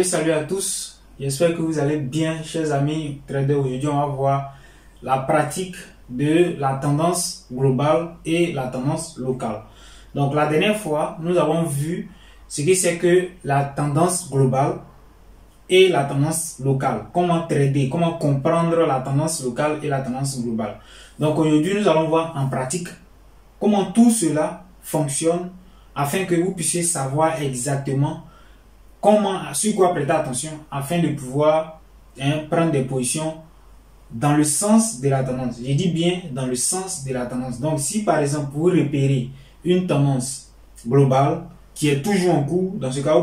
Salut à tous, j'espère que vous allez bien, chers amis traders. Aujourd'hui on va voir la pratique de la tendance globale et la tendance locale. Donc la dernière fois nous avons vu ce que c'est que la tendance globale et la tendance locale, comment trader, comment comprendre la tendance locale et la tendance globale. Donc aujourd'hui nous allons voir en pratique comment tout cela fonctionne afin que vous puissiez savoir exactement sur quoi prêter attention afin de pouvoir prendre des positions dans le sens de la tendance. Je dis bien dans le sens de la tendance. Donc si par exemple vous repérez une tendance globale qui est toujours en cours, dans ce cas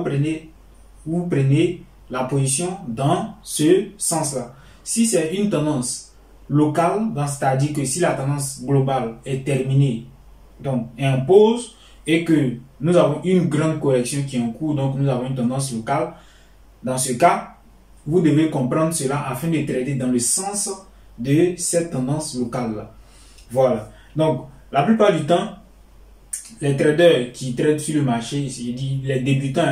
vous prenez la position dans ce sens-là. Si c'est une tendance locale, c'est-à-dire que si la tendance globale est terminée, donc impose, et que nous avons une grande correction qui est en cours, donc nous avons une tendance locale. Dans ce cas, vous devez comprendre cela afin de trader dans le sens de cette tendance locale-là. Voilà. Donc, la plupart du temps, les traders qui tradent sur le marché, je dis les débutants,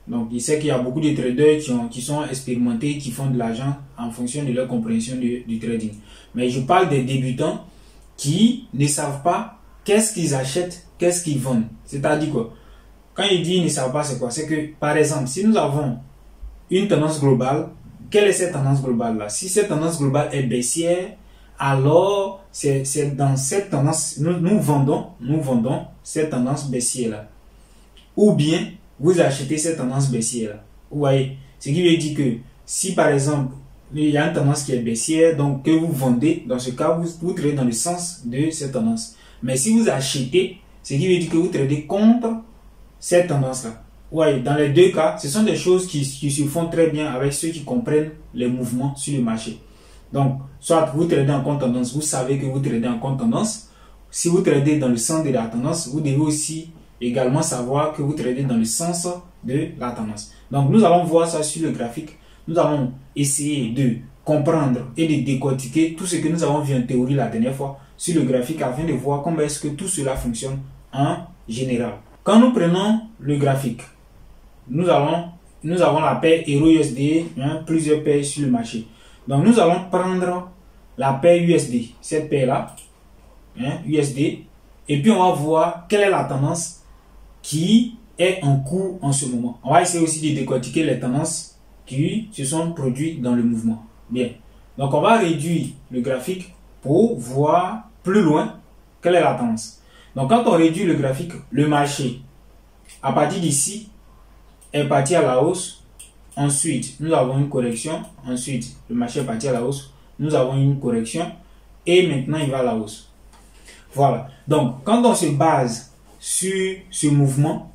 donc il sait qu'il y a beaucoup de traders qui sont expérimentés, qui font de l'argent en fonction de leur compréhension du trading. Mais je parle des débutants qui ne savent pas qu'est-ce qu'ils achètent, qu'est-ce qu'ils vendent. C'est-à-dire quoi? Quand il dit ils ne savent pas, c'est quoi? C'est que, par exemple, si nous avons une tendance globale, quelle est cette tendance globale-là? Si cette tendance globale est baissière, alors c'est dans cette tendance, nous vendons cette tendance baissière-là. Ou bien, vous achetez cette tendance baissière-là. Vous voyez? Ce qui veut dire que, si par exemple, il y a une tendance qui est baissière, donc que vous vendez, dans ce cas, vous tradez dans le sens de cette tendance. Mais si vous achetez, ce qui veut dire que vous tradez contre cette tendance-là. Ouais, dans les deux cas, ce sont des choses qui se font très bien avec ceux qui comprennent les mouvements sur le marché. Donc, soit vous tradez en contre tendance, vous savez que vous tradez en contre tendance. Si vous tradez dans le sens de la tendance, vous devez aussi également savoir que vous tradez dans le sens de la tendance. Donc, nous allons voir ça sur le graphique. Nous allons essayer de comprendre et de décortiquer tout ce que nous avons vu en théorie la dernière fois sur le graphique afin de voir comment est-ce que tout cela fonctionne en général. Quand nous prenons le graphique, nous avons la paire Euro-USD, plusieurs paires sur le marché. Donc nous allons prendre la paire USD, cette paire-là, USD, et puis on va voir quelle est la tendance qui est en cours en ce moment. On va essayer aussi de décortiquer les tendances qui se sont produites dans le mouvement. Bien. Donc on va réduire le graphique pour voir plus loin quelle est la tendance. Donc quand on réduit le graphique, le marché, à partir d'ici, est parti à la hausse. Ensuite, nous avons une correction. Ensuite, le marché est parti à la hausse. Nous avons une correction. Et maintenant, il va à la hausse. Voilà. Donc, quand on se base sur ce mouvement,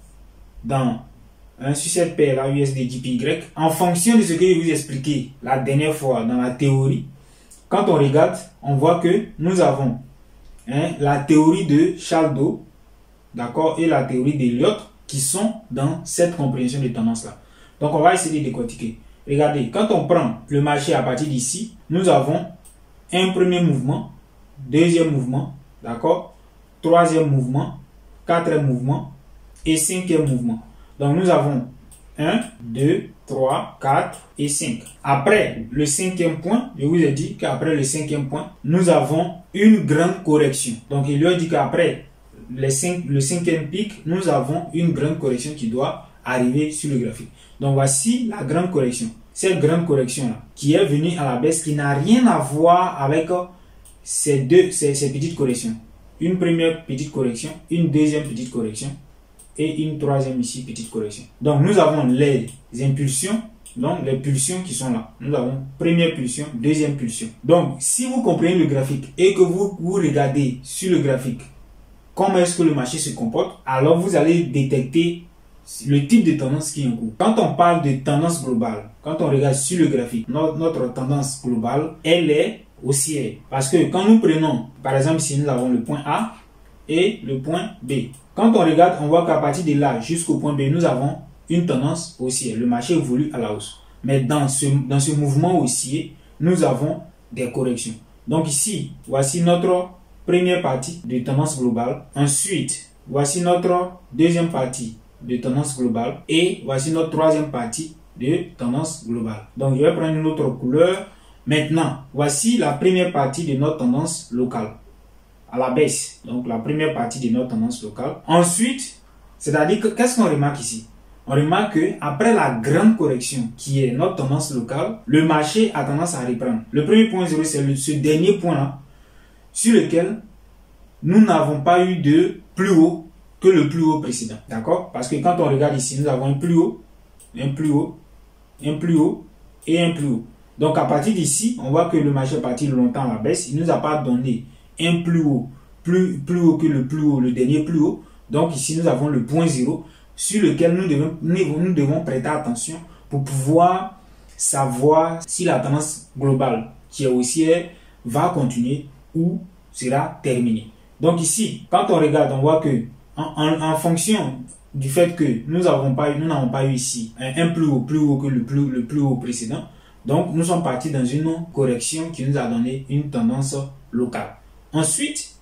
sur cette paire-là, USD-JPY, en fonction de ce que je vous ai expliqué la dernière fois dans la théorie, quand on regarde, on voit que nous avons la théorie de Shaldo, d'accord, et la théorie d'Elliott qui sont dans cette compréhension de tendance-là. Donc, on va essayer de décortiquer. Regardez, quand on prend le marché à partir d'ici, nous avons un premier mouvement, deuxième mouvement, d'accord, troisième mouvement, quatrième mouvement et cinquième mouvement. Donc, nous avons 1, 2, 3, 4 et 5. Après le cinquième point, je vous ai dit qu'après le cinquième point, nous avons une grande correction. Donc, il lui a dit qu'après le cinquième pic, nous avons une grande correction qui doit arriver sur le graphique. Donc, voici la grande correction. Cette grande correction-là, qui est venue à la baisse, qui n'a rien à voir avec ces petites corrections. Une première petite correction, une deuxième petite correction et une troisième ici petite correction. Donc, nous avons les impulsions, donc les pulsions qui sont là. Nous avons première pulsion, deuxième pulsion. Donc, si vous comprenez le graphique et que vous regardez sur le graphique comment est-ce que le marché se comporte, alors vous allez détecter le type de tendance qui est en cours. Quand on parle de tendance globale, quand on regarde sur le graphique, notre tendance globale, elle est haussière. Parce que quand nous prenons, par exemple, ici nous avons le point A et le point B. Quand on regarde, on voit qu'à partir de là jusqu'au point B, nous avons une tendance haussière. Le marché évolue à la hausse. Mais dans ce mouvement haussier, nous avons des corrections. Donc ici, voici notre première partie de tendance globale. Ensuite, voici notre deuxième partie de tendance globale. Et voici notre troisième partie de tendance globale. Donc, je vais prendre une autre couleur. Maintenant, voici la première partie de notre tendance locale à la baisse. Donc, la première partie de notre tendance locale. Ensuite, c'est-à-dire que qu'est-ce qu'on remarque ici? On remarque que après la grande correction qui est notre tendance locale, le marché a tendance à reprendre. Le premier point 0, c'est ce dernier point-là sur lequel nous n'avons pas eu de plus haut que le plus haut précédent. D'accord? Parce que quand on regarde ici, nous avons un plus haut, un plus haut, un plus haut et un plus haut. Donc à partir d'ici, on voit que le marché est parti longtemps à la baisse. Il ne nous a pas donné un plus haut, plus haut que le plus haut, le dernier plus haut. Donc ici, nous avons le point 0 sur lequel nous devons prêter attention pour pouvoir savoir si la tendance globale qui est haussière va continuer ou sera terminée. Donc ici, quand on regarde, on voit que en fonction du fait que nous n'avons pas eu ici un plus haut que le plus haut précédent, donc nous sommes partis dans une correction qui nous a donné une tendance locale. Ensuite,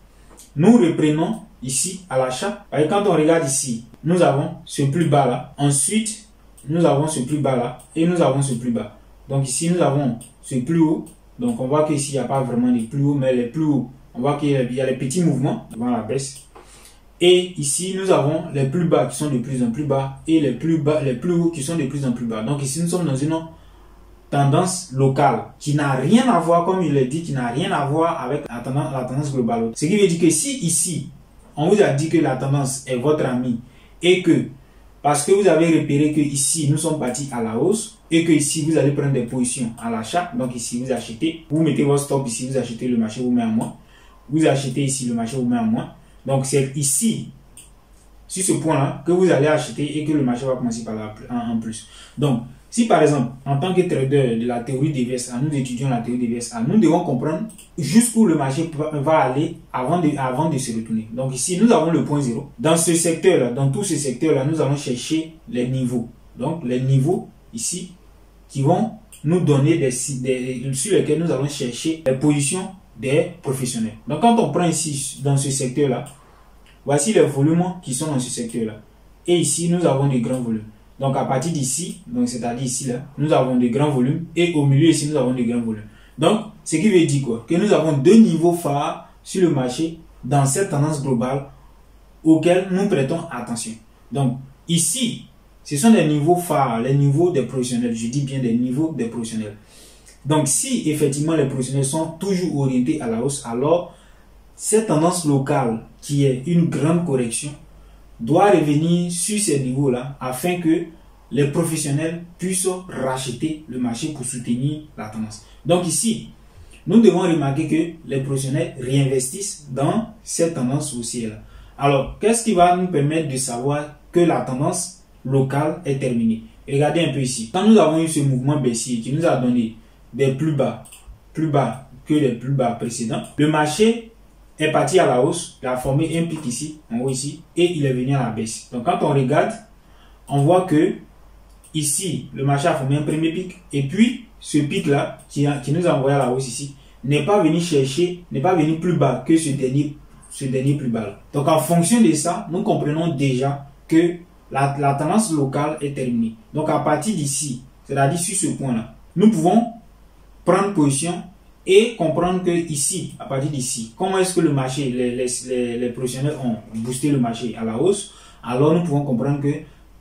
nous reprenons ici à l'achat. Quand on regarde ici, nous avons ce plus bas là. Ensuite, nous avons ce plus bas là. Et nous avons ce plus bas. Donc ici, nous avons ce plus haut. Donc on voit qu'ici, il n'y a pas vraiment les plus hauts, mais les plus hauts, on voit qu'il y a les petits mouvements devant la baisse. Et ici, nous avons les plus bas qui sont de plus en plus bas et les plus hauts qui sont de plus en plus bas. Donc ici, nous sommes dans une tendance locale qui n'a rien à voir, comme il est dit, qui n'a rien à voir avec la tendance globale. Ce qui veut dire que si ici, on vous a dit que la tendance est votre ami et que, parce que vous avez repéré que ici, nous sommes partis à la hausse et que ici, vous allez prendre des positions à l'achat. Donc ici, vous achetez, vous mettez votre stop ici, vous achetez, le marché vous met à moins. Vous achetez ici, le marché vous met à moins. Donc c'est ici, sur ce point-là, que vous allez acheter et que le marché va commencer par là en plus. Donc, si par exemple, en tant que trader de la théorie des VSA, nous étudions la théorie des VSA, nous devons comprendre jusqu'où le marché va aller avant de se retourner. Donc ici, nous avons le point 0. Dans ce secteur-là, dans tout ce secteur-là, nous allons chercher les niveaux. Donc les niveaux ici qui vont nous donner sur lesquels nous allons chercher les positions des professionnels. Donc quand on prend ici, dans ce secteur-là, voici les volumes qui sont dans ce secteur-là. Et ici, nous avons des grands volumes. Donc à partir d'ici, donc c'est-à-dire ici là, nous avons des grands volumes et au milieu ici nous avons des grands volumes. Donc ce qui veut dire quoi? Que nous avons deux niveaux phares sur le marché dans cette tendance globale auxquels nous prêtons attention. Donc ici, ce sont les niveaux phares, les niveaux des professionnels. Je dis bien des niveaux des professionnels. Donc si effectivement les professionnels sont toujours orientés à la hausse, alors cette tendance locale qui est une grande correction doit revenir sur ces niveaux-là afin que les professionnels puissent racheter le marché pour soutenir la tendance. Donc ici, nous devons remarquer que les professionnels réinvestissent dans cette tendance haussière-là. Alors, qu'est-ce qui va nous permettre de savoir que la tendance locale est terminée? Regardez un peu ici. Quand nous avons eu ce mouvement baissier qui nous a donné des plus bas que les plus bas précédents, le marché est parti à la hausse, il a formé un pic ici, en haut ici, et il est venu à la baisse. Donc quand on regarde, on voit que ici, le marché a formé un premier pic, et puis ce pic-là, qui nous a envoyé à la hausse ici, n'est pas venu plus bas que ce dernier plus bas. Donc en fonction de ça, nous comprenons déjà que la tendance locale est terminée. Donc à partir d'ici, c'est-à-dire sur ce point-là, nous pouvons prendre position et comprendre que ici, à partir d'ici, comment est-ce que le marché, les professionnels ont boosté le marché à la hausse, alors nous pouvons comprendre que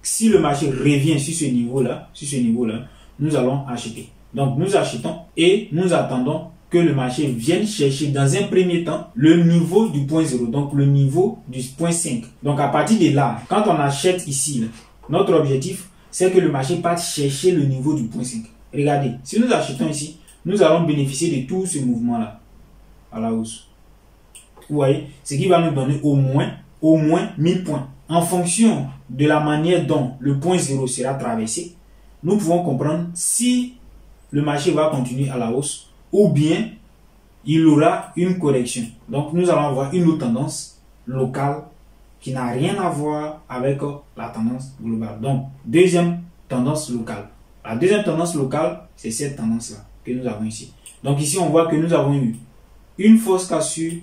si le marché revient sur ce niveau-là, nous allons acheter. Donc nous achetons et nous attendons que le marché vienne chercher dans un premier temps le niveau du point 0, donc le niveau du point 5. Donc à partir de là, quand on achète ici, là, notre objectif, c'est que le marché parte chercher le niveau du point 5. Regardez, si nous achetons ici, nous allons bénéficier de tout ce mouvement-là à la hausse. Vous voyez, ce qui va nous donner au moins 1000 points. En fonction de la manière dont le point 0 sera traversé, nous pouvons comprendre si le marché va continuer à la hausse ou bien il aura une correction. Donc nous allons avoir une autre tendance locale qui n'a rien à voir avec la tendance globale. Donc deuxième tendance locale. La deuxième tendance locale, c'est cette tendance-là que nous avons ici. Donc ici, on voit que nous avons eu une force cassure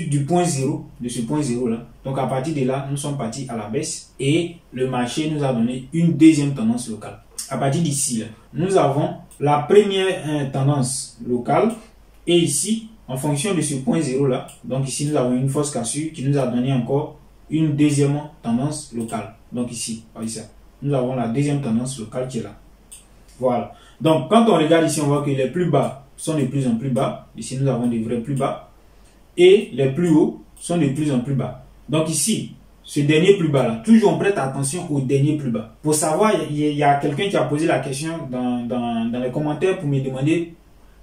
du point 0, de ce point 0 là. Donc à partir de là, nous sommes partis à la baisse et le marché nous a donné une deuxième tendance locale. à partir d'ici, nous avons la première tendance locale et ici, en fonction de ce point 0 là, donc ici nous avons une force cassure qui nous a donné encore une deuxième tendance locale. Donc ici, nous avons la deuxième tendance locale qui est là. Voilà. Donc quand on regarde ici, on voit que les plus bas sont de plus en plus bas. Ici, nous avons des vrais plus bas. Et les plus hauts sont de plus en plus bas. Donc ici, ce dernier plus bas là, toujours on prête attention au dernier plus bas. Pour savoir, il y a quelqu'un qui a posé la question dans les commentaires pour me demander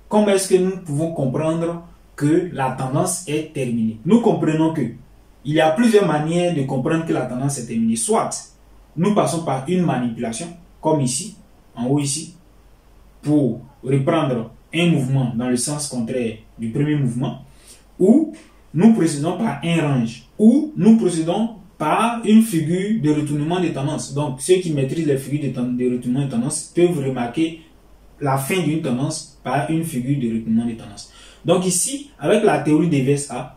comment est-ce que nous pouvons comprendre que la tendance est terminée. Nous comprenons que il y a plusieurs manières de comprendre que la tendance est terminée. Soit nous passons par une manipulation, comme ici, en haut ici, pour reprendre un mouvement dans le sens contraire du premier mouvement, ou nous procédons par un range, ou nous procédons par une figure de retournement de tendance. Donc, ceux qui maîtrisent les figures de retournement de tendance peuvent remarquer la fin d'une tendance par une figure de retournement de tendance. Donc ici, avec la théorie des VSA,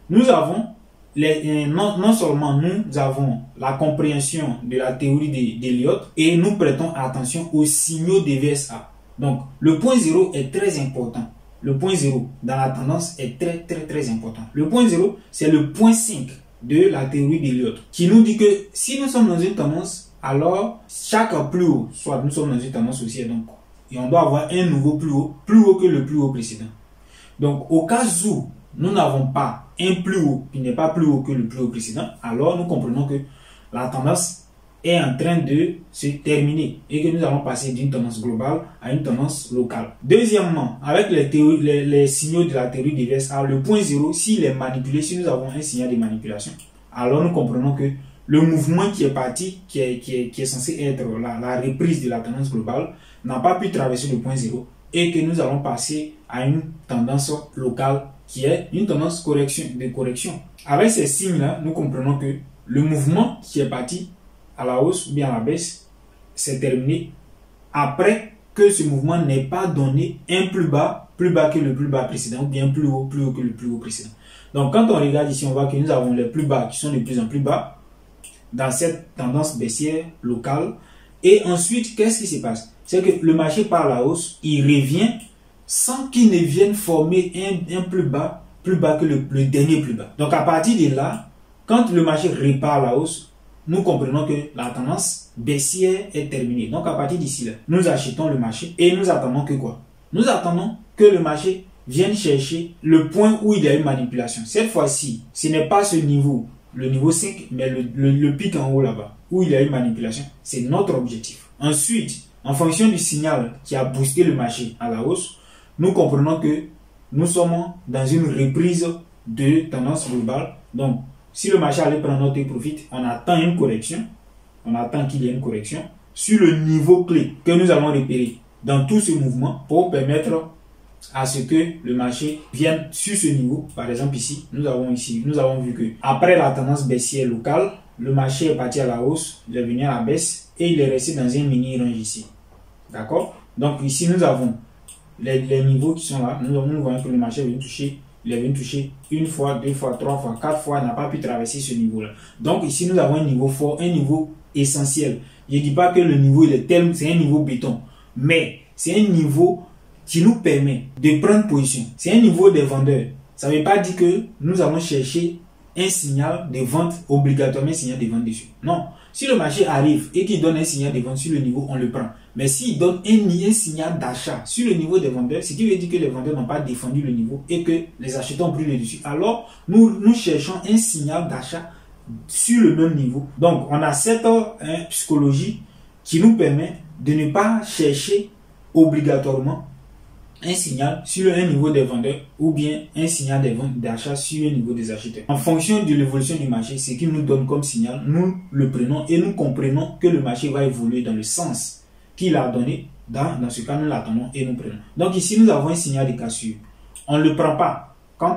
nous avons non seulement nous avons la compréhension de la théorie d'Elliott et nous prêtons attention aux signaux des VSA. Donc, le point 0 est très important. Le point 0 dans la tendance est très important. Le point 0, c'est le point 5 de la théorie d'Elliott qui nous dit que si nous sommes dans une tendance, alors chaque plus haut, soit nous sommes dans une tendance aussi, donc, et on doit avoir un nouveau plus haut que le plus haut précédent. Donc, au cas où nous n'avons pas un plus haut qui n'est pas plus haut que le plus haut précédent, alors nous comprenons que la tendance est en train de se terminer et que nous allons passer d'une tendance globale à une tendance locale. Deuxièmement, avec les signaux de la théorie des VSA, le point 0, s'il est manipulé, si nous avons un signal de manipulation, alors nous comprenons que le mouvement qui est parti, qui est censé être la reprise de la tendance globale, n'a pas pu traverser le point 0 et que nous allons passer à une tendance locale qui est une tendance de correction. Avec ces signes-là, nous comprenons que le mouvement qui est parti à la hausse ou bien à la baisse s'est terminé après que ce mouvement n'ait pas donné un plus bas que le plus bas précédent ou bien plus haut que le plus haut précédent. Donc quand on regarde ici, on voit que nous avons les plus bas qui sont de plus en plus bas dans cette tendance baissière locale. Et ensuite, qu'est-ce qui se passe? C'est que le marché part à la hausse, il revient sans qu'il ne vienne former un plus bas que le dernier plus bas. Donc à partir de là, quand le marché repart à la hausse, nous comprenons que la tendance baissière est terminée. Donc à partir d'ici là, nous achetons le marché et nous attendons que quoi? Nous attendons que le marché vienne chercher le point où il y a une manipulation. Cette fois-ci, ce n'est pas ce niveau, le niveau 5, mais le pic en haut là-bas, où il y a une manipulation. C'est notre objectif. Ensuite, en fonction du signal qui a boosté le marché à la hausse, nous comprenons que nous sommes dans une reprise de tendance globale. Donc, si le marché allait prendre notre profit, on attend une correction. On attend qu'il y ait une correction sur le niveau clé que nous allons repérer dans tout ce mouvement pour permettre à ce que le marché vienne sur ce niveau. Par exemple ici, nous avons vu que après la tendance baissière locale, le marché est parti à la hausse, il est venu à la baisse et il est resté dans un mini range ici. D'accord? Donc ici, nous avons les niveaux qui sont là. Nous voyons que le marché est venu toucher. Il est venu toucher une fois, deux fois, trois fois, quatre fois, n'a pas pu traverser ce niveau-là. Donc ici, nous avons un niveau fort, un niveau essentiel. Je ne dis pas que le niveau il est tel, c'est un niveau béton, mais c'est un niveau qui nous permet de prendre position. C'est un niveau des vendeurs. Ça ne veut pas dire que nous allons chercher un signal de vente, obligatoirement un signal de vente dessus. Non. Si le marché arrive et qu'il donne un signal de vente sur le niveau, on le prend. Mais s'il donne un signal d'achat sur le niveau des vendeurs, ce qui veut dire que les vendeurs n'ont pas défendu le niveau et que les acheteurs ont pris le dessus, alors nous cherchons un signal d'achat sur le même niveau. Donc, on a cette psychologie qui nous permet de ne pas chercher obligatoirement un signal sur un niveau des vendeurs ou bien un signal d'achat sur un niveau des acheteurs. En fonction de l'évolution du marché, ce qu'il nous donne comme signal, nous le prenons et nous comprenons que le marché va évoluer dans le sens qu'il a donné. Dans ce cas, nous l'attendons et nous prenons. Donc ici, nous avons un signal de cassure. On ne le prend pas. Quand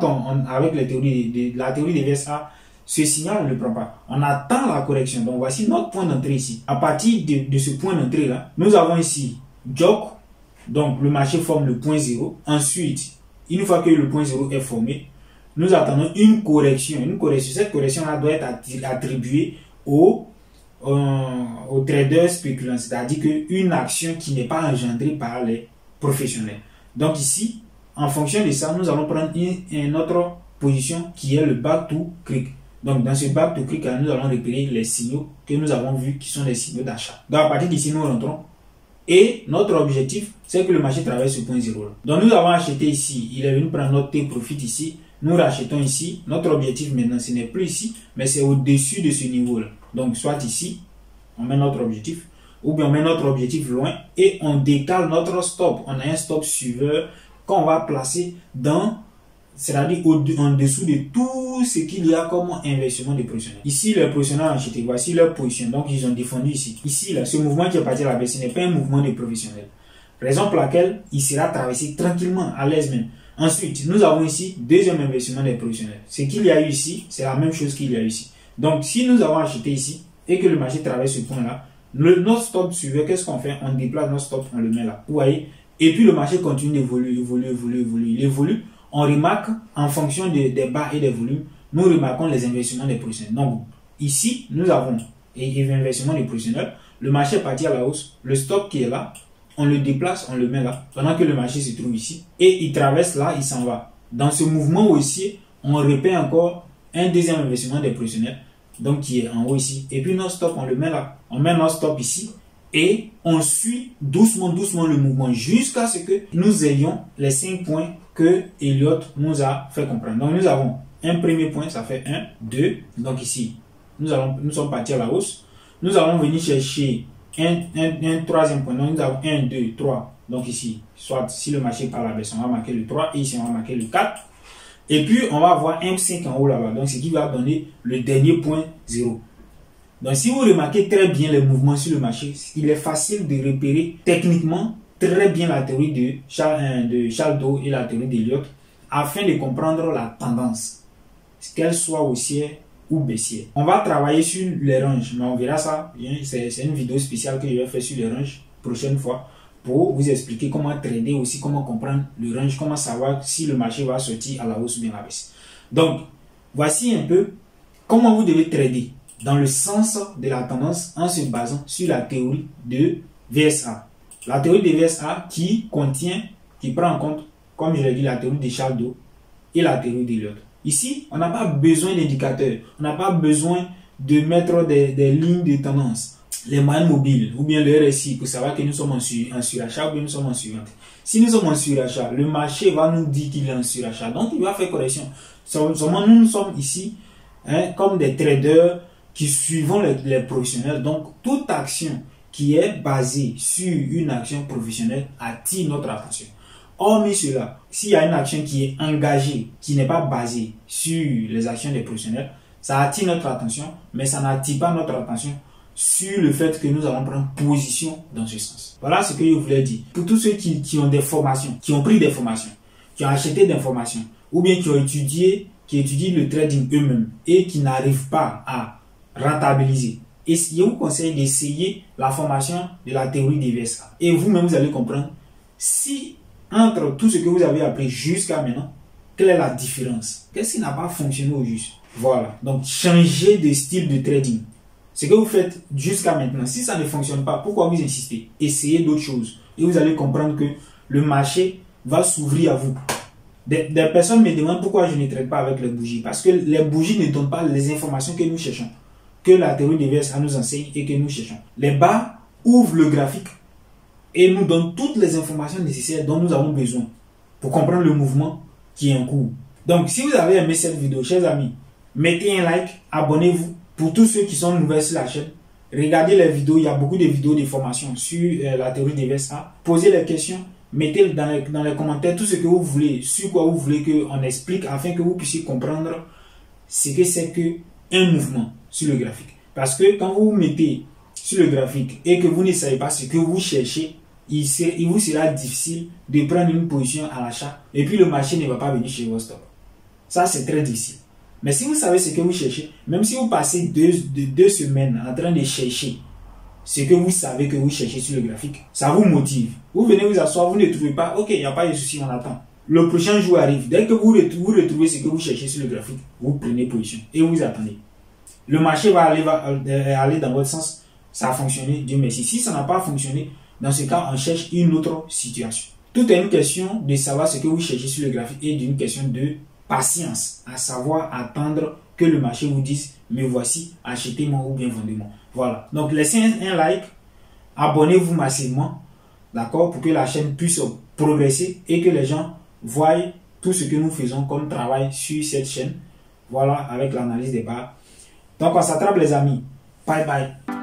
avec la théorie des VSA, ce signal, on ne le prend pas. On attend la correction. Donc voici notre point d'entrée ici. À partir de ce point d'entrée là, nous avons ici Jock. Donc, le marché forme le point 0. Ensuite, une fois que le point 0 est formé, nous attendons une correction. Cette correction-là doit être attribuée au aux traders spéculants, c'est-à-dire qu'une action qui n'est pas engendrée par les professionnels. Donc ici, en fonction de ça, nous allons prendre une autre position qui est le back to click. Donc dans ce back to click, nous allons repérer les signaux que nous avons vus qui sont les signaux d'achat. Donc à partir d'ici, nous rentrons. Et notre objectif, c'est que le marché traverse ce point 0. Donc nous avons acheté ici, il est venu prendre notre profit ici. Nous rachetons ici. Notre objectif maintenant, ce n'est plus ici, mais c'est au-dessus de ce niveau-là. Donc, soit ici, on met notre objectif, ou bien on met notre objectif loin et on décale notre stop. On a un stop suiveur qu'on va placer dans, c'est-à-dire en dessous de tout ce qu'il y a comme investissement des professionnels. Ici, les professionnels ont acheté. Voici leur position. Donc, ils ont défendu ici. Ici, là, ce mouvement qui est parti à la baisse, ce n'est pas un mouvement des professionnels. Raison pour laquelle il sera traversé tranquillement, à l'aise même. Ensuite, nous avons ici deuxième investissement des professionnels. Ce qu'il y a eu ici, c'est la même chose qu'il y a eu ici. Donc, si nous avons acheté ici et que le marché traverse ce point-là, notre stop suivant, qu'est-ce qu'on fait? On déplace notre stop, on le met là. Vous voyez? Et puis, le marché continue d'évoluer, Il évolue. On remarque en fonction des bas et des volumes, nous remarquons les investissements des professionnels. Donc, ici, nous avons l'investissement des professionnels. Le marché est parti à la hausse. Le stop qui est là, on le déplace, on le met là, pendant que le marché se trouve ici. Et il traverse là, il s'en va. Dans ce mouvement aussi, on repère encore un deuxième investissement des professionnels, donc qui est en haut ici. Et puis notre stop, on le met là. On met notre stop ici. Et on suit doucement le mouvement jusqu'à ce que nous ayons les 5 points que Elliott nous a fait comprendre. Donc nous avons un premier point, ça fait 1, 2. Donc ici, nous sommes partis à la hausse. Nous allons venir chercher un troisième point. Donc nous avons 1, 2, 3. Donc ici, soit si le marché part à la baisse, on va marquer le 3 et ici on va marquer le 4. Et puis on va avoir un 5 en haut là-bas. Donc ce qui va donner le dernier point 0. Donc si vous remarquez très bien les mouvements sur le marché, il est facile de repérer techniquement très bien la théorie de Charles Dow et la théorie d'Elliott afin de comprendre la tendance, qu'elle soit haussière ou baissière. On va travailler sur les ranges, mais on verra ça. C'est une vidéo spéciale que je vais faire sur les ranges prochaine fois pour vous expliquer comment trader aussi, comment comprendre le range, comment savoir si le marché va sortir à la hausse ou bien à la baisse. Donc, voici un peu comment vous devez trader dans le sens de la tendance en se basant sur la théorie de VSA. La théorie de VSA qui prend en compte, comme je l'ai dit, la théorie de Charles Dow et la théorie d'Elliott. Ici, on n'a pas besoin d'indicateurs, on n'a pas besoin de mettre des lignes de tendance, les moyennes mobiles ou bien le RSI pour savoir que nous sommes en surachat ou bien nous sommes en survente. Si nous sommes en surachat, le marché va nous dire qu'il est en surachat, donc il va faire correction. Seulement nous sommes ici comme des traders qui suivons les professionnels. Donc toute action qui est basée sur une action professionnelle attire notre attention. Hormis cela, s'il y a une action qui est engagée, qui n'est pas basée sur les actions des professionnels, ça attire notre attention, mais ça n'attire pas notre attention sur le fait que nous allons prendre position dans ce sens. Voilà ce que je voulais dire. Pour tous ceux qui ont des formations, qui ont pris des formations, qui ont acheté des formations, ou bien qui étudient le trading eux-mêmes et qui n'arrivent pas à rentabiliser, et je vous conseille d'essayer la formation de la théorie des VSA. Et vous-même, vous allez comprendre si entre tout ce que vous avez appris jusqu'à maintenant, quelle est la différence? Qu'est-ce qui n'a pas fonctionné au juste? Voilà. Donc, changez de style de trading. Ce que vous faites jusqu'à maintenant, si ça ne fonctionne pas, pourquoi vous insistez? Essayez d'autres choses. Et vous allez comprendre que le marché va s'ouvrir à vous. Des personnes me demandent pourquoi je ne trade pas avec les bougies. Parce que les bougies ne donnent pas les informations que nous cherchons, que la théorie des VSA nous enseigne et que nous cherchons. Les bas ouvrent le graphique et nous donnent toutes les informations nécessaires dont nous avons besoin pour comprendre le mouvement qui est en cours. Donc, si vous avez aimé cette vidéo, chers amis, mettez un like, abonnez-vous. Pour tous ceux qui sont nouvelles sur la chaîne, regardez les vidéos. Il y a beaucoup de vidéos de formation sur la théorie des VSA. Posez les questions, mettez dans les commentaires tout ce que vous voulez, sur quoi vous voulez qu'on explique afin que vous puissiez comprendre ce que c'est qu'un mouvement sur le graphique. Parce que quand vous vous mettez sur le graphique et que vous ne savez pas ce que vous cherchez, il vous sera difficile de prendre une position à l'achat et puis le marché ne va pas venir chez vos stocks. Ça, c'est très difficile. Mais si vous savez ce que vous cherchez, même si vous passez deux semaines en train de chercher ce que vous savez que vous cherchez sur le graphique, ça vous motive. Vous venez vous asseoir, vous ne trouvez pas, ok, il n'y a pas de souci, on attend. Le prochain jour arrive. Dès que vous retrouvez ce que vous cherchez sur le graphique, vous prenez position et vous attendez. le marché va aller dans votre sens. Ça a fonctionné, Dieu merci. Si ça n'a pas fonctionné, dans ce cas, on cherche une autre situation. Tout est une question de savoir ce que vous cherchez sur le graphique et d'une question de patience, à savoir attendre que le marché vous dise, me voici, achetez-moi ou bien vendez-moi. Voilà. Donc, laissez un like, abonnez-vous massivement, d'accord, pour que la chaîne puisse progresser et que les gens voient tout ce que nous faisons comme travail sur cette chaîne. Voilà, avec l'analyse des parts. Donc, on s'attrape les amis. Bye bye.